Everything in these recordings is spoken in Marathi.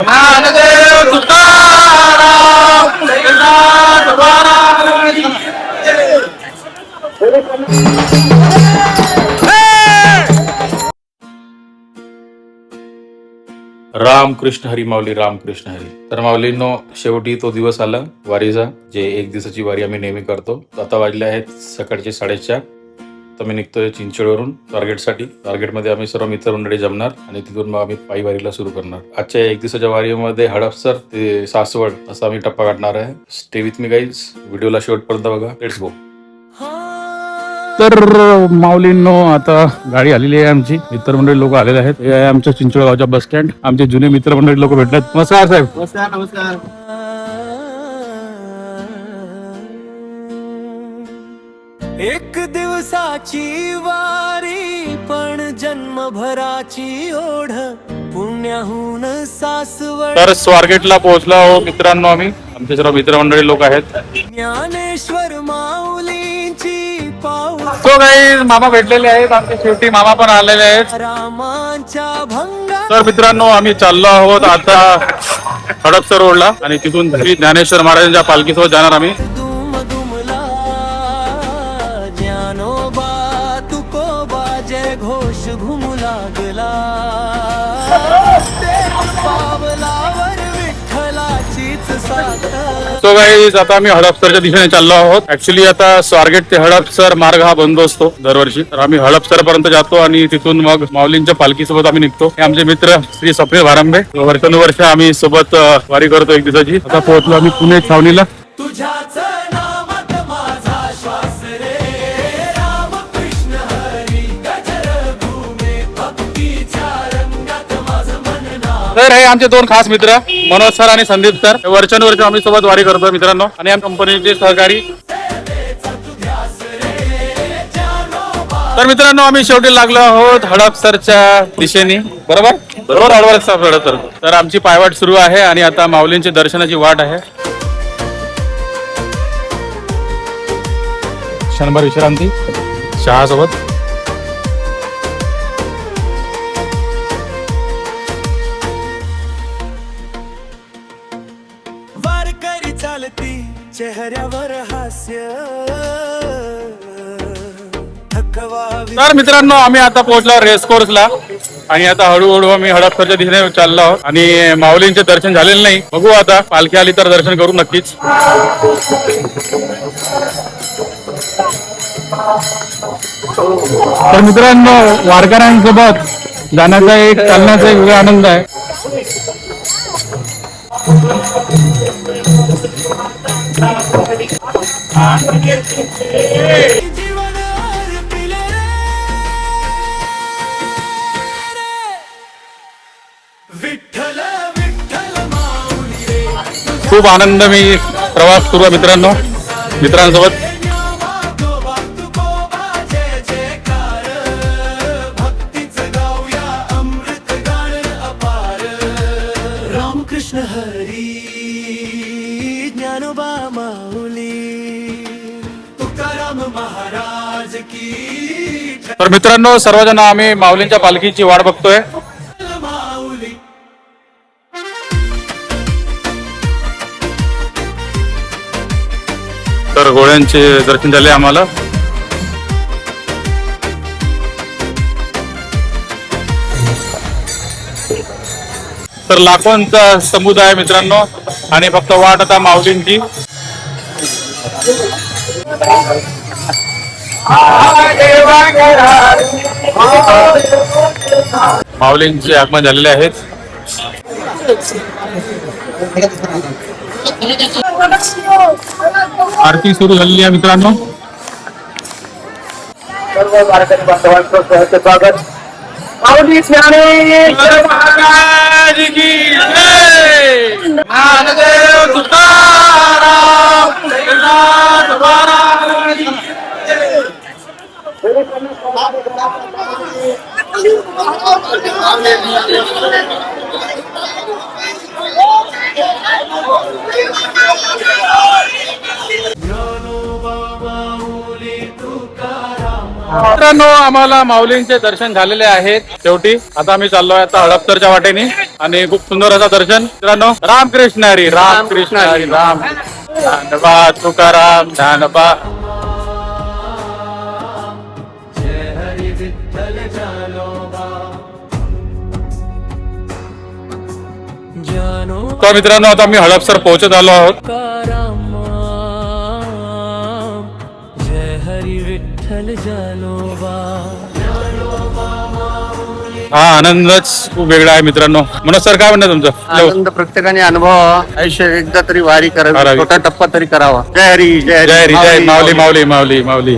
ज्ञानदेव तुकाराम एकनाथ महाराज की रामकृष्ण हरी माऊली, रामकृष्ण हरी. तर माऊलींनो, शेवटी तो दिवस आला वारीचा, जे एक दिवसाची वारी आम्ही नेहमी करतो. आता वाजले आहेत सकाळचे 4:30. तर मी निघतोय चिंचवडवरून स्वारगेटसाठी. स्वारगेटमध्ये आम्ही सर्व मित्रमंडळी जमणार आणि तिथून मग आम्ही पायी वारीला सुरू करणार. आजच्या एक दिवसाच्या वारीमध्ये हडपसर ते सासवड असा आम्ही टप्पा काढणार आहे. स्टे विथ मी गाईज, व्हिडिओला शेवटपर्यंत बघा. Let's go. तर माऊलींनो, आता गाडी आलेली आहे आमची. मित्रमंडळी लोक आलेले आहेत. हे आहे आमच्या चिंचवड गावच्या बस स्टँड. आमचे जुने मित्रमंडळी लोक भेटतात. नमस्कार साहेब. नमस्कार. नमस्कार. एक दिवसाची वारी पण जन्मभराची ओढ, पुण्याहून सासवड. तर स्वारगेटला पोहोचलो हो मित्रांनो आम्ही. आमचे सर्व मित्रमंडळी लोक आहेत. ज्ञानेश्वर माऊलींची पाऊल. सो गाईज, मामा भेटलेले आहेत आमचे. शेवटी मामा पण आलेले आहेत. रामांच्या भंगा. तर मित्रांनो, आम्ही चाललो आहोत आता हडपसर रोडला आणि तिथून श्री ज्ञानेश्वर महाराजांच्या पालखीसोबत जाणार आम्ही. दुम दुमला ज्ञानोबा तुकोबा जय घोष घुमू लागला. पावलावर विठ्ठलाचीच साथ. सो गाईज, आता आम्ही हडपसरच्या दिशेने चाललो आहोत. ऍक्च्युली आता स्वारगेट ते हडपसर मार्ग हा बंद असतो दरवर्षी. तर आम्ही हडपसर पर्यंत जातो आणि तिथून मग माऊलींच्या पालखीसोबत आम्ही निघतो. हे आमचे मित्र श्री स्वप्नील भारंबे. वर्षानुवर्ष आम्ही सोबत वारी करतो एक दिवसाची. आता पोहोचलो आम्ही पुणे छावणीला. तुझ्याच नामात माझा श्वास रे, रामकृष्ण हरी गजर घुमे भक्तीच्या रंगात माझं मन नाव. तर हे आमचे दोन खास मित्र मनोज सर आणि संदीप सर. वर्षानुवर्ष आम्ही सोबत वारी करतो मित्रांनो. आणि आमच्या कंपनीचे सहकारी. तर मित्रांनो, आम्ही शेवटी लागलो आहोत हडपसरच्या दिशेने. बरोबर बरोबर हडपसर. तर आमची पायवाट सुरू आहे आणि आता माऊलींच्या दर्शनाची वाट आहे. क्षणभर विश्रांती चहा सोबत. वारकरी चालती चेहऱ्यावर हास्य. तर मित्रांनो, आम्ही आता पोहोचलो रेस कोर्सला आणि आता हळूहळू आम्ही हडपसरच्या दिशेने चाललो आहोत. आणि माऊलींचे दर्शन झालेले नाही. बघू आता, पालखी आली तर दर्शन करू नक्कीच. तर मित्रांनो, वारकऱ्यांसोबत जाण्याचा एक चालण्याचा एक वेगळा आनंद आहे. विठ्ठल विठ्ठल माऊली रे. खूप आनंद मी प्रवास करू मित्रांनो मित्रांसोबत. ज्ञानोबा तुकोबा जय जयकार, भक्तीचं गाऊया अमृत गाण अपार. रामकृष्ण हरी ज्ञानोबा माऊली तुकाराम महाराज की. तर मित्रांनो, सर्वजण आम्ही माऊलींच्या पालखीची वाट बघतोय. माऊली तर घोड्यांचे दर्शन झाले आम्हाला. तर लाखोंचा समुदाय मित्रांनो आणि फक्त वाट आता माऊलींची. माऊलींचे आगमन झालेले आहेत. आरती सुरू झालेली आहे मित्रांनो. सर्व वारकरी बांधवांचं सहर्ष स्वागत. माऊली ज्ञानेश्वर महाराज की जय. ज्ञानदेव तुकाराम एकनाथ महाराज की जय. ज्ञानोबा माऊली तुकाराम मित्रांनो आम्हाला माऊलींचे दर्शन झालेले आहेत शेवटी. आता आम्ही चाललोय आता हडपसरच्या वाटेने आणि खूप सुंदर असं दर्शन. मित्रांनो रामकृष्ण हरी, रामकृष्ण हरी, राम ज्ञानोबा तुकाराम, ज्ञानोबा. जय हरी विठ्ठल जानोबा जानो तर मित्रांनो आता आम्ही हडपसर पोहोचत आलो आहोत. तुकाराम जय हरी विठ्ठल जानोबा हा आनंदच खूप वेगळा आहे मित्रांनो. मनोज सर काय म्हणणं तुमचं? आनंद प्रत्येकाने अनुभवावा. आयुष्य एकदा तरी वारी करावी, करावी. छोटा टप्पा तरी करावा. जय हरी, जय जय हरी, जय माऊली, माऊली, माऊली, माऊली.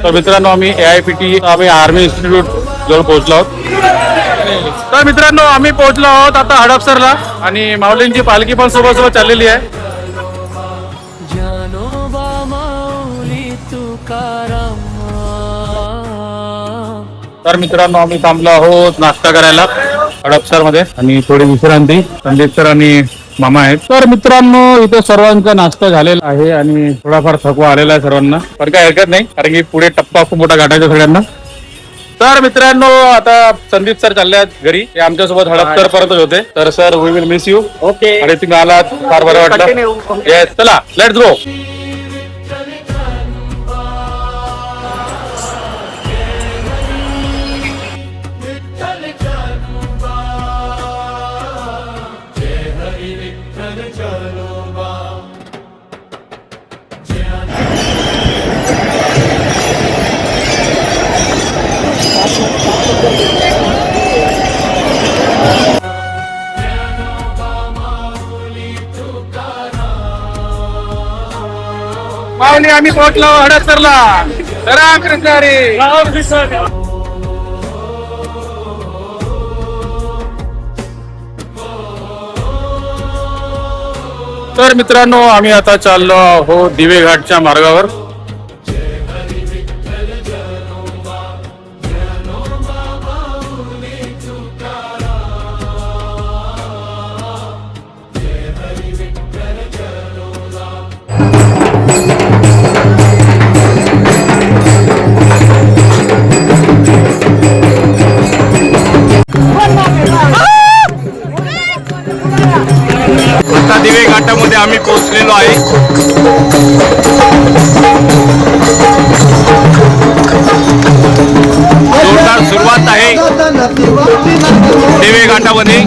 तर मित्रांनो आम्ही AIPT आम्ही आर्मी इन्स्टिट्यूट जवळ पोहोचलो आहोत. तर मित्रांनो आम्ही पोहोचलो आहोत आता हडपसरला आणि माऊलींची पालखी पण सोबत सोबत चाललेली आहे. जानोबा माऊली तुकाराम तर मित्रांनो आम्ही थांबलो आहोत नाश्ता करायला हडपसर मध्ये आणि थोडी विश्रांती. संदीप सर आणि मामा आहेत. तर मित्रांनो इथे सर्वांचा नाश्ता झालेला आहे आणि थोडाफार थकवा आलेला आहे सर्वांना, पण काय हरकत नाही कारण की पुढे टप्पा खूप मोठा गाठायचा सगळ्यांना. तर मित्रांनो आता संदीप सर चालले आहेत घरी. ते आमच्यासोबत हडपसर पर्यंत होते. तर sir we will miss you. Okay. आणि तुम्ही आलात फार बरं वाटलं. येस चला लेट्स गो. विठ्ठल जानोबा जय हरी विठ्ठल जानोबा माऊली आम्ही पोहोचलो हडपसरला. रामकृष्ण हरी. तर मित्रांनो आम्ही आता चाललो आहोत दिवे घाटच्या मार्गावर. आता दिवे घाटामध्ये आम्ही पोहोचलेलो आहे. जोरदार सुरुवात आहे दिवे घाटामध्ये.